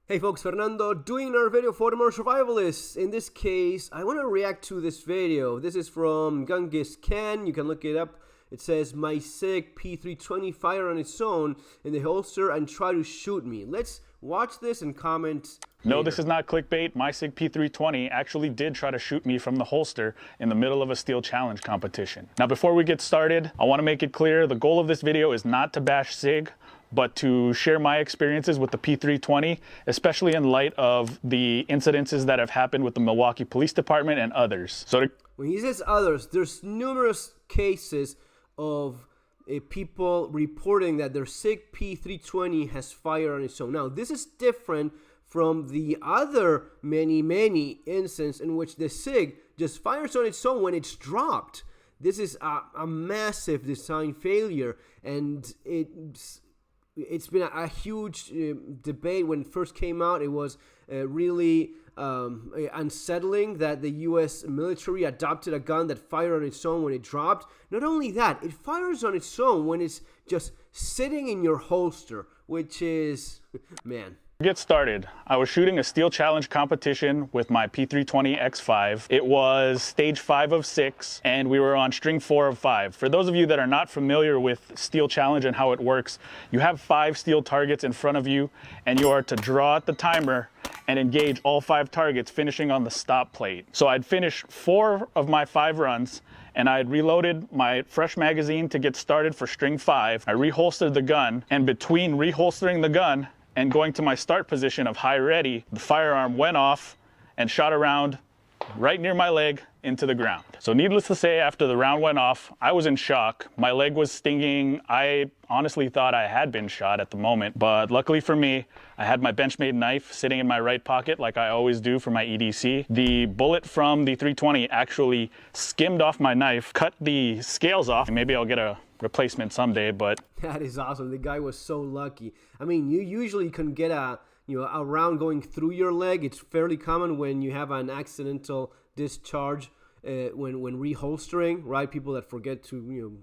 Hey folks, Fernando doing another video for the more survivalists. In this case, I want to react to this video. This is from Genghis Khan. You can look it up. It says, my SIG P320 fired on its own in the holster and tried to shoot me. Let's watch this and comment. No, this is not clickbait. My SIG P320 actually did try to shoot me from the holster in the middle of a steel challenge competition. Now, before we get started, I want to make it clear the goal of this video is not to bash SIG, but to share my experiences with the P320, especially in light of the incidences that have happened with the Milwaukee Police Department and others. When he says others, there's numerous cases of people reporting that their SIG P320 has fired on its own. Now, this is different from the other many instances in which the SIG just fires on its own when it's dropped. This is a massive design failure, and it's been a huge debate. When it first came out, it was really unsettling that the U.S. military adopted a gun that fired on its own when it dropped. Not only that, it fires on its own when it's just sitting in your holster, which is, man. To get started, I was shooting a steel challenge competition with my P320 X5. It was stage 5 of 6, and we were on string 4 of 5. For those of you that are not familiar with steel challenge and how it works, you have 5 steel targets in front of you, and you are to draw out the timer and engage all 5 targets, finishing on the stop plate. So I'd finished 4 of my 5 runs, and I had reloaded my fresh magazine to get started for string 5. I reholstered the gun, and between reholstering the gun and going to my start position of high ready, the firearm went off and shot a round right near my leg into the ground. So needless to say, after the round went off, I was in shock. My leg was stinging. I honestly thought I had been shot at the moment, but luckily for me, I had my Benchmade knife sitting in my right pocket like I always do for my EDC. The bullet from the 320 actually skimmed off my knife, cut the scales off. Maybe I'll get a replacement someday, but that is awesome. The guy was so lucky. I mean, you usually can get a round going through your leg. It's fairly common when you have an accidental discharge when reholstering, right? People that forget to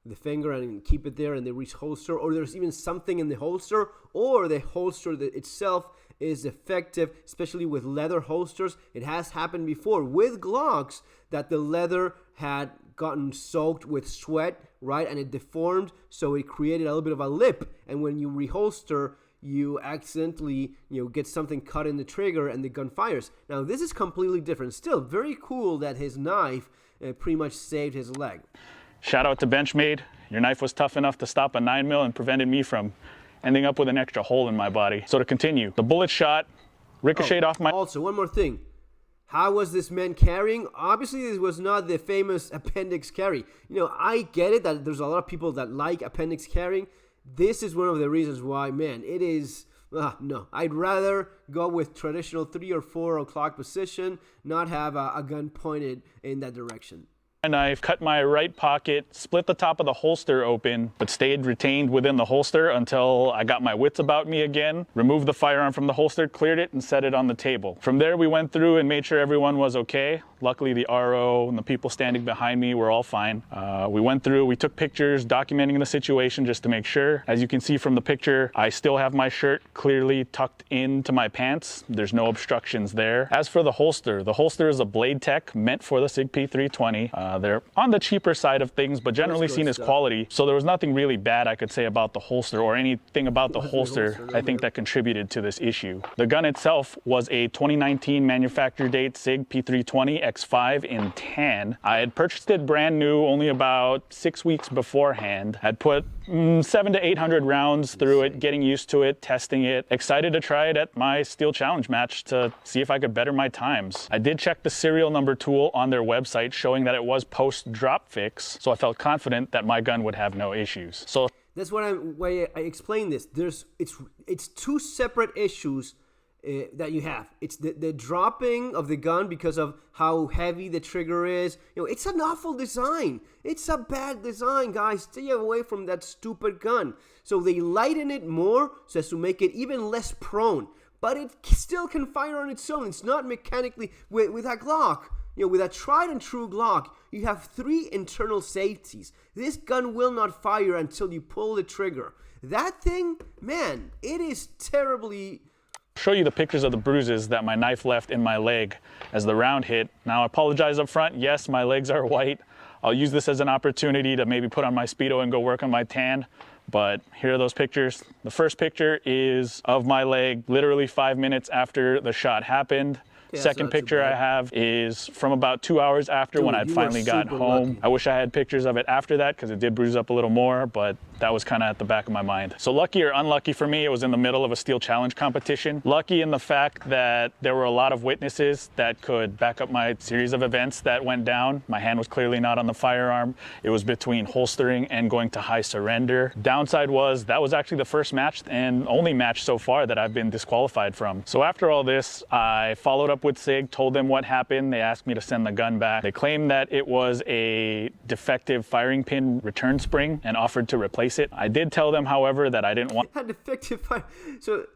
the finger and keep it there and they reholster, or there's even something in the holster, or the holster itself is defective, especially with leather holsters. It has happened before with Glocks that the leather had gotten soaked with sweat, right, and it deformed, so it created a little bit of a lip, and when you reholster, you accidentally get something cut in the trigger and the gun fires. Now this is completely different. Still very cool that his knife pretty much saved his leg. Shout out to Benchmade. Your knife was tough enough to stop a 9mm and prevented me from ending up with an extra hole in my body. So to continue, the bullet shot ricocheted off my... Also, one more thing. How was this man carrying? Obviously, this was not the famous appendix carry. I get it that there's a lot of people that like appendix carrying. This is one of the reasons why, man, it is... no, I'd rather go with traditional 3 or 4 o'clock position, not have a gun pointed in that direction. My knife cut my right pocket, split the top of the holster open, but stayed retained within the holster until I got my wits about me again, removed the firearm from the holster, cleared it, and set it on the table. From there, we went through and made sure everyone was okay. Luckily, the RO and the people standing behind me were all fine. We went through, we took pictures documenting the situation just to make sure. As you can see from the picture, I still have my shirt clearly tucked into my pants. There's no obstructions there. As for the holster is a Blade Tech meant for the SIG P320. They're on the cheaper side of things, but generally seen as quality. So there was nothing really bad I could say about the holster or anything about the holster I think that contributed to this issue. The gun itself was a 2019 manufacture date SIG P320 X5 in tan. I had purchased it brand new only about 6 weeks beforehand. I'd put 700 to 800 rounds through it, getting used to it, testing it. Excited to try it at my Steel Challenge match to see if I could better my times. I did check the serial number tool on their website showing that it was post-drop fix, so I felt confident that my gun would have no issues. So that's why I explain this. It's 2 separate issues that you have. It's the dropping of the gun because of how heavy the trigger is. It's an awful design. It's a bad design, guys. Stay away from that stupid gun. So they lighten it more so as to make it even less prone, but it still can fire on its own. It's not mechanically with a Glock. With a tried and true Glock, you have 3 internal safeties. This gun will not fire until you pull the trigger. That thing, man, it is terribly Show you the pictures of the bruises that my knife left in my leg as the round hit. Now I apologize up front. Yes, my legs are white. I'll use this as an opportunity to maybe put on my Speedo and go work on my tan. But here are those pictures. The first picture is of my leg literally 5 minutes after the shot happened. Yeah, Second picture I have is from about 2 hours after, when I'd finally got home. Lucky. I wish I had pictures of it after that, because it did bruise up a little more, but that was kind of at the back of my mind. So lucky or unlucky for me, it was in the middle of a steel challenge competition. Lucky in the fact that there were a lot of witnesses that could back up my series of events that went down. My hand was clearly not on the firearm. It was between holstering and going to high surrender. Downside was that was actually the first match and only match so far that I've been disqualified from. So after all this, I followed up with SIG, told them what happened. They asked me to send the gun back. They claimed that it was a defective firing pin return spring and offered to replace it. I did tell them, however, that I didn't want a defective fire. So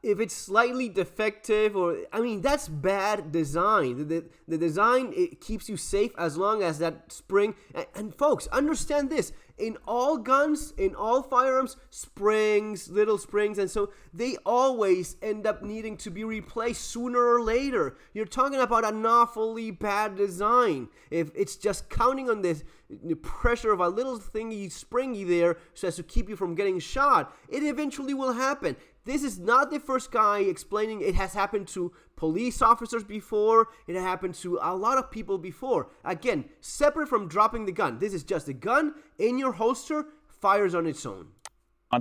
if it's slightly defective, or I mean, that's bad design. The design, it keeps you safe as long as that spring. And folks, understand this: in all guns, in all firearms, springs, little springs, and so they always end up needing to be replaced sooner or later. You're talking about an awfully bad design. If it's just counting on this the pressure of a little thingy springy there so as to keep you from getting shot, it eventually will happen. This is not the first guy explaining. It has happened to police officers before. It happened to a lot of people before. Again, separate from dropping the gun. This is just a gun in your holster, fires on its own.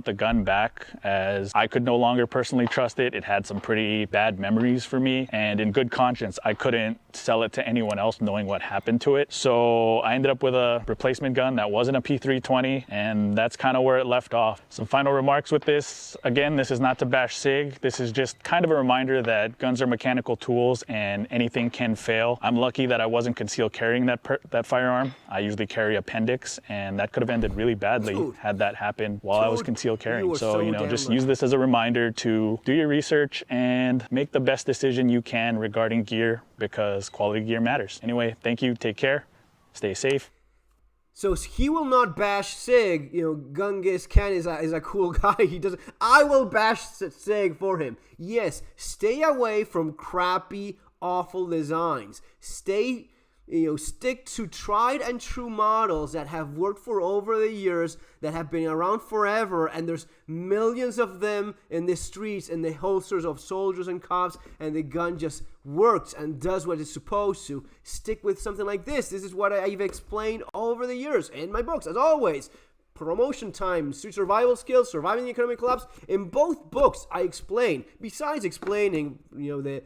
The gun back, as I could no longer personally trust it. It had some pretty bad memories for me, and in good conscience, I couldn't sell it to anyone else knowing what happened to it. So I ended up with a replacement gun that wasn't a P320, and that's kind of where it left off. Some final remarks with this. Again, this is not to bash SIG. This is just kind of a reminder that guns are mechanical tools and anything can fail. I'm lucky that I wasn't concealed carrying that firearm. I usually carry appendix, and that could have ended really badly had that happened while I was concealed carrying. So, you know, just use this as a reminder to do your research and make the best decision you can regarding gear, because quality gear matters. Anyway, thank you. Take care. Stay safe. So he will not bash SIG. You know, Genghis Khan is a cool guy. He doesn't. I will bash SIG for him. Yes, stay away from crappy, awful designs. Stick to tried and true models that have worked for over the years, that have been around forever, and there's millions of them in the streets, in the holsters of soldiers and cops, and the gun just works and does what it's supposed to. Stick with something like this. This is what I've explained over the years in my books, as always. Promotion Time, Street Survival Skills, Surviving the Economic Collapse. In both books, I explain, besides explaining, the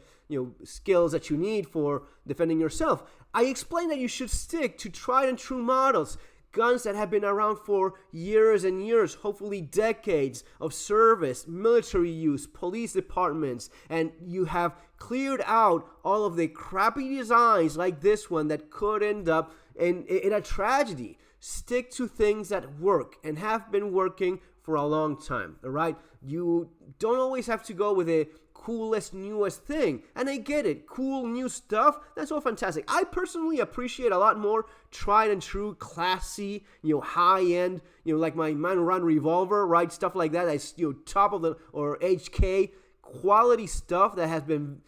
skills that you need for defending yourself, I explain that you should stick to tried and true models, guns that have been around for years and years, hopefully decades of service, military use, police departments, and you have cleared out all of the crappy designs like this one that could end up in a tragedy. Stick to things that work and have been working for a long time, all right? You don't always have to go with the coolest, newest thing. And I get it. Cool, new stuff. That's all fantastic. I personally appreciate a lot more tried and true, classy, high-end, like my Man Run revolver, right? Stuff like that. That's, top of the, or HK, quality stuff that has been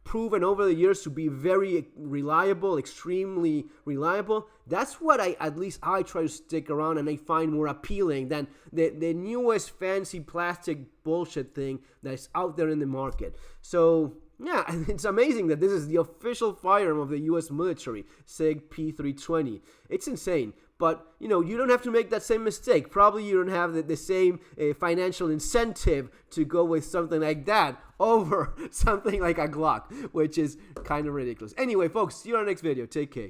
proven over the years to be very reliable, extremely reliable. That's what at least I try to stick around and I find more appealing than the newest fancy plastic bullshit thing that's out there in the market. So yeah, it's amazing that this is the official firearm of the U.S. military, SIG P320. It's insane. But, you don't have to make that same mistake. Probably you don't have the same financial incentive to go with something like that over something like a Glock, which is kind of ridiculous. Anyway, folks, see you on the next video. Take care.